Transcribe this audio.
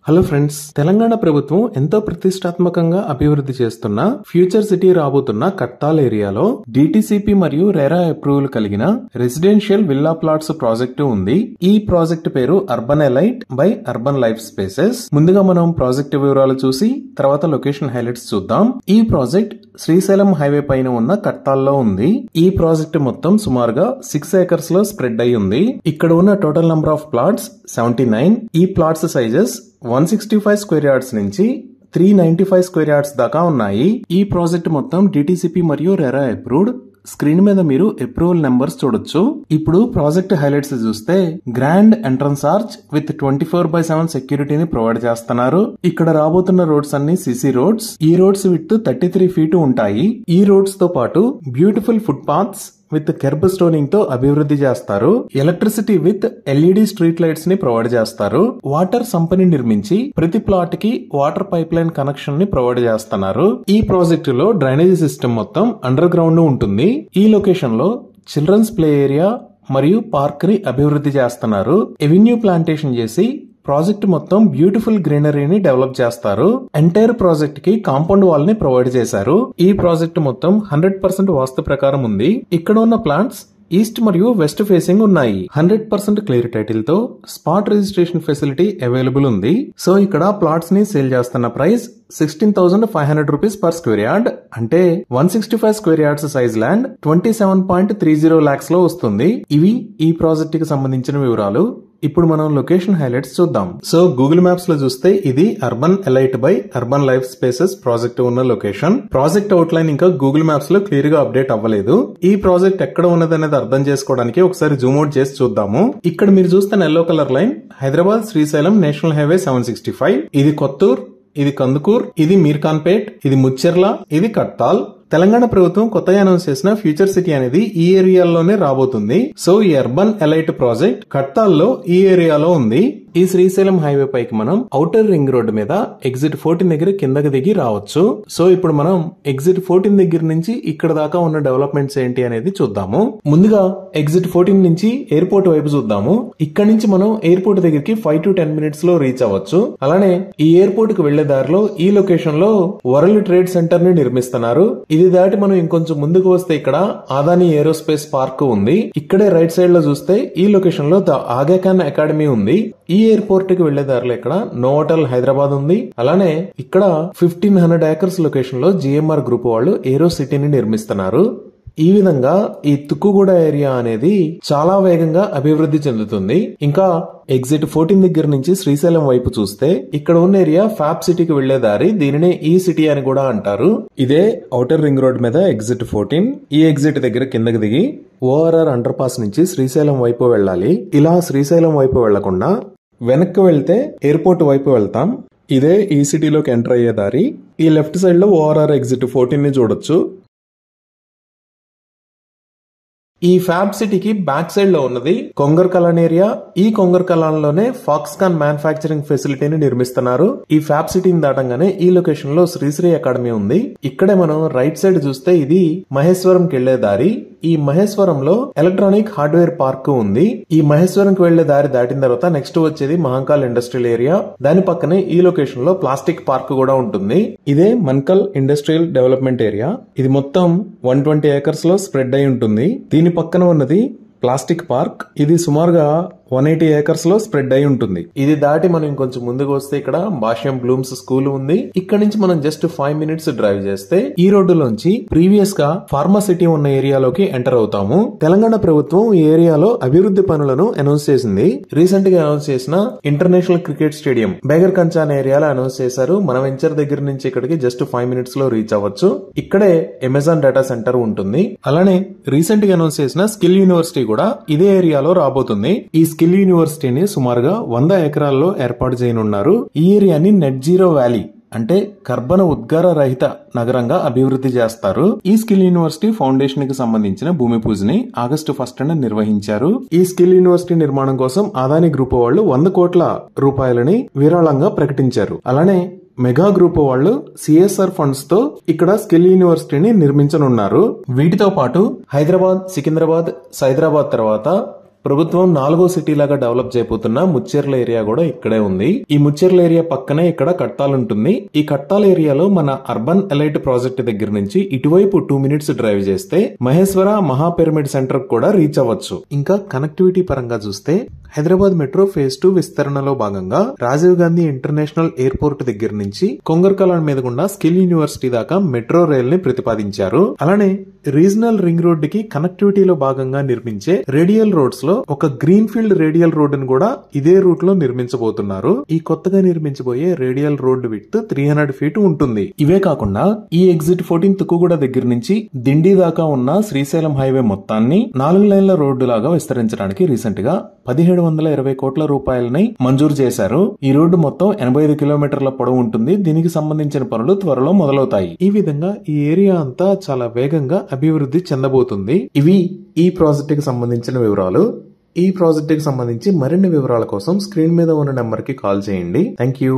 Hello friends, Telangana ప్రభుత్వం ఎంతో ప్రతిష్టాత్మకంగా అభివృద్ధి చేస్తున్న ఫ్యూచర్ సిటీ రాబోతున్న కట్టాల్ ఏరియాలో డిటిసిపి మరియు రెరా అప్రూవల్ కలిగిన రెసిడెన్షియల్ విల్లా ప్లాట్స్ ప్రాజెక్టు ఉంది. ఈ ప్రాజెక్టు పేరు urban elite by urban life spaces. ముందుగా మనం ప్రాజెక్టు వివరాలు చూసి తర్వాత లొకేషన్ హైలైట్స్ చూద్దాం. ఈ ప్రాజెక్ట్ శ్రీశైలం హైవే పైన ఉన్న కట్టాల్లో ఉంది. ఈ ప్రాజెక్టు మొత్తం సుమారుగా 6 acres లో స్ప్రెడ్ అయి ఉంది. ఇక్కడ ఉన్న టోటల్ నంబర్ ఆఫ్ ప్లాట్స్ 79. ఈ ప్లాట్స్ సైజెస్ 165 స్క్వేర్ యార్డ్స్ నుంచి 395 స్క్వేర్ యార్డ్స్ దాకా ఉన్నాయి. ఈ ప్రాజెక్ట్ మొత్తం డిటిసిపి మరియు రెరా అప్రూవ్డ్. స్క్రీన్ మీద మీరు అప్రూవల్ నెంబర్స్ చూడొచ్చు. ఇప్పుడు ప్రాజెక్ట్ హైలైట్స్ చూస్తే గ్రాండ్ ఎంట్రన్స్ ఆర్చ్ విత్ 24/7 సెక్యూరిటీని ప్రొవైడ్ చేస్తున్నారు. ఇక్కడ రాబోతున్న రోడ్స్ అన్ని సిసి రోడ్స్. ఈ రోడ్స్ విత్ 33 feet ఉంటాయి. ఈ రోడ్స్ తో పాటు beautiful foot paths with kerb stoning తో అభివృద్ధి చేస్తారు. Electricity with LED street lights ని ప్రొవైడ్ చేస్తారు. వాటర్ సంపని నిర్మించి ప్రతి ప్లాట్ కి వాటర్ పైప్ లైన్ కనెక్షన్ ని ప్రొవైడ్ చేస్తున్నారు. ఈ ప్రాజెక్టు లో డ్రైనేజీ సిస్టమ్ మొత్తం అండర్ గ్రౌండ్ ఉంటుంది. ఈ లొకేషన్ లో చిల్డ్రన్స్ ప్లే ఏరియా మరియు పార్క్ ని అభివృద్ధి చేస్తున్నారు. ఎవెన్యూ ప్లాంటేషన్ చేసి ప్రాజెక్ట్ మొత్తం బ్యూటిఫుల్ గ్రీనరీని డెవలప్ చేస్తారు. ఎంటైర్ ప్రాజెక్ట్ కి కాంపౌండ్ వాల్ ని ప్రొవైడ్ చేశారు. ఈ ప్రాజెక్ట్ మొత్తం 100% వాస్తు ప్రకారం ఉంది. ఇక్కడ ఉన్న ప్లాంట్స్ ఈస్ట్ మరియు వెస్ట్ ఫేసింగ్ ఉన్నాయి. 100% క్లియర్ టైటిల్ తో స్పాట్ రిజిస్ట్రేషన్ ఫెసిలిటీ అవైలబుల్ ఉంది. సో ఇక్కడ ప్లాట్స్ ని సేల్ చేస్తున్న price 16,500 rupees per square yard. అంటే 165 square yards size land 27.30 lakhs లో వస్తుంది. ఇవి ఈ ప్రాజెక్ట్ కి సంబంధించిన వివరాలు. ఇప్పుడు మనం లొకేషన్ హైలైట్స్ చూద్దాం. సో గూగుల్ మ్యాప్స్ లో చూస్తే ఇది urban elite by urban life spaces project ఉన్న లొకేషన్. ప్రాజెక్ట్ అవుట్ లైన్ ఇంకా గూగుల్ మ్యాప్స్ లో క్లియర్ గా అప్డేట్ అవ్వలేదు. ఈ ప్రాజెక్ట్ ఎక్కడ ఉన్నది అనేది అర్థం చేసుకోవడానికి ఒకసారి జూమ్ అవుట్ చేసి చూద్దాము. ఇక్కడ మీరు చూస్తున్న yellow colour line Hyderabad Srisailam national highway 765. ఇది కొత్తూర్, ఇది కందుకూర్, ఇది మీర్ఖాన్పేట్, ఇది ముచ్చెర్ల, ఇది కట్టాల్. తెలంగాణ ప్రభుత్వం కొత్తగా అనౌన్స్ చేసిన ఫ్యూచర్ సిటీ అనేది ఈ ఏరియాలోనే రాబోతుంది. సో ఈ అర్బన్ ఎలైట్ ప్రాజెక్ట్ కట్టాల్లో ఈ ఏరియాలో ఉంది. ఈ శ్రీశైలం హైవే పైకి మనం ఔటర్ రింగ్ రోడ్ మీద ఎగ్జిట్ 14 దగ్గర కిందకి దిగి రావచ్చు. సో ఇప్పుడు మనం ఎగ్జిట్ 14 దగ్గర నుంచి ఇక్కడ దాకా ఉన్న డెవలప్మెంట్స్ ఏంటి అనేది చూద్దాము. ముందుగా ఎగ్జిట్ 14 నుంచి ఎయిర్పోర్ట్ వైపు చూద్దాము. ఇక్కడ నుంచి మనం ఎయిర్పోర్ట్ దగ్గరికి 5 to 10 minutes లో రీచ్ అవ్వచ్చు. అలానే ఈ ఎయిర్పోర్ట్ కు వెళ్లే దారిలో ఈ లొకేషన్ లో వరల్డ్ ట్రేడ్ సెంటర్ ని నిర్మిస్తున్నారు. ఇది దాటి మనం ఇంకొంచెం ముందుకు వస్తే ఇక్కడ అదానీ ఏరోస్పేస్ పార్క్ ఉంది. ఇక్కడే రైట్ సైడ్ లో చూస్తే ఈ లొకేషన్ లో ద ఆగా ఖాన్ అకాడమీ ఉంది. ఈ ఎయిర్పోర్ట్ కి వెళ్లే దారిలో ఇక్కడ నోవోటల్ హైదరాబాద్ ఉంది. అలానే ఇక్కడ 1500 acres లొకేషన్ లో జిఎంఆర్ గ్రూప్ వాళ్ళు ఏరో సిటీని నిర్మిస్తున్నారు. ఈ విధంగా ఈ తుక్కుగూడ ఏరియా అనేది చాలా వేగంగా అభివృద్ధి చెందుతుంది. ఇంకా ఎగ్జిట్ 14 దగ్గర నుంచి శ్రీశైలం వైపు చూస్తే ఇక్కడ ఉన్న ఏరియా ఫ్యాబ్ సిటీకి వెళ్లే దారి. దీనినే ఈ సిటీ అని కూడా అంటారు. ఇదే ఔటర్ రింగ్ రోడ్ మీద ఎగ్జిట్ 14. ఈ ఎగ్జిట్ దగ్గర కిందకి దిగి ఓఆర్ఆర్ అండర్ పాస్ నుంచి శ్రీశైలం వైపు వెళ్ళాలి. ఇలా శ్రీశైలం వైపు వెళ్లకుండా వెనక్కి వెళ్తే ఎయిర్పోర్ట్ వైపు వెళ్తాం. ఇదే ఈ సిటీలోకి ఎంటర్ అయ్యే దారి. ఈ లెఫ్ట్ సైడ్ లో ఓఆర్ఆర్ ఎగ్జిట్ 14 ని చూడొచ్చు. ఈ ఫ్యాబ్ సిటీకి బ్యాక్ సైడ్ లో ఉన్నది కొంగర్ కలాన్ ఏరియా. ఈ కొంగర్ కలాన్ లోనే ఫాక్స్కాన్ మ్యానుఫ్యాక్చరింగ్ ఫెసిలిటీని నిర్మిస్తున్నారు. ఈ ఫ్యాబ్ సిటీని దాటంగానే ఈ లొకేషన్ లో శ్రీశ్రీ అకాడమీ ఉంది. ఇక్కడే మనం రైట్ సైడ్ చూస్తే ఇది మహేశ్వరం కి వెళ్లే దారి. ఈ మహేశ్వరంలో ఎలక్ట్రానిక్ హార్డ్వేర్ పార్క్ ఉంది. ఈ మహేశ్వరం కి వెళ్లే దారి దాటిన తర్వాత నెక్స్ట్ వచ్చేది మహంకాల్ ఇండస్ట్రియల్ ఏరియా. దాని పక్కనే ఈ లొకేషన్ లో ప్లాస్టిక్ పార్క్ కూడా ఉంటుంది. ఇదే మన్కల్ ఇండస్ట్రియల్ డెవలప్మెంట్ ఏరియా. ఇది మొత్తం 120 acres లో స్ప్రెడ్ అయి ఉంటుంది. దీని పక్కన ఉన్నది ప్లాస్టిక్ పార్క్. ఇది సుమారుగా 180 acres లో స్ప్రెడ్ అయి ఉంటుంది. ఇది దాటి మనం ఇంకొంచెం ముందుకు వస్తే ఇక్కడ భాష్యం బ్లూమ్స్ స్కూల్ ఉంది. ఇక్కడ నుంచి మనం జస్ట్ 5 minutes డ్రైవ్ చేస్తే ఈ రోడ్డులోంచి ప్రీవియస్ గా ఫార్మాసిటీ ఉన్న ఏరియాలోకి ఎంటర్ అవుతాము. తెలంగాణ ప్రభుత్వం ఈ ఏరియాలో అభివృద్ధి పనులను అనౌన్స్ చేసింది. రీసెంట్ గా అనౌన్స్ చేసిన ఇంటర్నేషనల్ క్రికెట్ స్టేడియం బేగర్ కంచాన్ ఏరియాలో అనౌన్స్ చేశారు. మన వెంచర్ దగ్గర నుంచి ఇక్కడికి జస్ట్ 5 minutes లో రీచ్ అవ్వచ్చు. ఇక్కడే అమెజాన్ డేటా సెంటర్ ఉంటుంది. అలానే రీసెంట్ గా అనౌన్స్ చేసిన స్కిల్ యూనివర్సిటీ కూడా ఇదే ఏరియాలో రాబోతుంది. ఈ స్కిల్ యూనివర్సిటీని సుమారుగా 100 acres ఏర్పాటు చేయనున్నారు. ఈ ఏరియాని నెట్ జీరో వ్యాలీ అంటే కర్బన ఉద్గార రహిత నగరంగా అభివృద్ధి చేస్తారు. ఈ స్కిల్ యూనివర్సిటీ ఫౌండేషన్ కి సంబంధించిన భూమి పూజని August 1st నిర్వహించారు. ఈ స్కిల్ యూనివర్సిటీ నిర్మాణం కోసం అదానీ గ్రూప్ వాళ్ళు 100 కోట్ల రూపాయలని విరాళంగా ప్రకటించారు. అలానే మెగా గ్రూప్ వాళ్ళు సిఎస్ఆర్ ఫండ్స్ తో ఇక్కడ స్కిల్ యూనివర్సిటీని నిర్మించనున్నారు. వీటితో పాటు హైదరాబాద్, సికింద్రాబాద్, సైదరాబాద్ తర్వాత ప్రభుత్వం 4వ సిటీ లాగా డెవలప్ చేయబోతున్న ముచ్చెర్ల ఏరియా కూడా ఇక్కడే ఉంది. ఈ ముచ్చెర్ల ఏరియా పక్కనే ఇక్కడ కట్టాల్ ఉంటుంది. ఈ కట్టాల్ ఏరియాలో మన అర్బన్ ఎలైట్ ప్రాజెక్ట్ దగ్గర నుంచి ఇటువైపు 2 minutes డ్రైవ్ చేస్తే మహేశ్వర మహా పిరమిడ్ సెంటర్ కూడా రీచ్ అవ్వచ్చు. ఇంకా కనెక్టివిటీ పరంగా చూస్తే హైదరాబాద్ మెట్రో ఫేజ్ 2 విస్తరణలో భాగంగా రాజీవ్ గాంధీ ఇంటర్నేషనల్ ఎయిర్పోర్ట్ దగ్గర నుంచి కొంగర్కలాన్ మీద గుండా స్కిల్ యూనివర్సిటీ దాకా మెట్రో రైల్ ని ప్రతిపాదించారు. అలానే రీజనల్ రింగ్ రోడ్ కి కనెక్టివిటీలో భాగంగా నిర్మించే రేడియల్ రోడ్స్ లో ఒక గ్రీన్ ఫీల్డ్ రేడియల్ రోడ్ ను కూడా ఇదే రూట్ లో నిర్మించబోతున్నారు. ఈ కొత్తగా నిర్మించబోయే రేడియల్ రోడ్ విడ్త్ 300 feet ఉంటుంది. ఇవే కాకుండా ఈ ఎగ్జిట్ 14 తుక్కుగూడ దగ్గర నుంచి దిండి దాకా ఉన్న శ్రీశైలం హైవే మొత్తాన్ని 4 లైన్ల రోడ్డు లాగా విస్తరించడానికి రీసెంట్ గా 1720 కోట్ల రూపాయలని మంజూరు చేశారు. ఈ రోడ్డు మొత్తం 85 కిలోమీటర్ల పొడవు ఉంటుంది. దీనికి సంబంధించిన పనులు త్వరలో మొదలవుతాయి. ఈ విధంగా ఈ ఏరియా అంతా చాలా వేగంగా అభివృద్ధి చెందబోతుంది. ఇవి ఈ ప్రాజెక్ట్ కి సంబంధించిన వివరాలు. ఈ ప్రాజెక్ట్ కి సంబంధించి మరిన్ని వివరాల కోసం స్క్రీన్ మీద ఉన్న నెంబర్ కి కాల్ చేయండి. Thank you.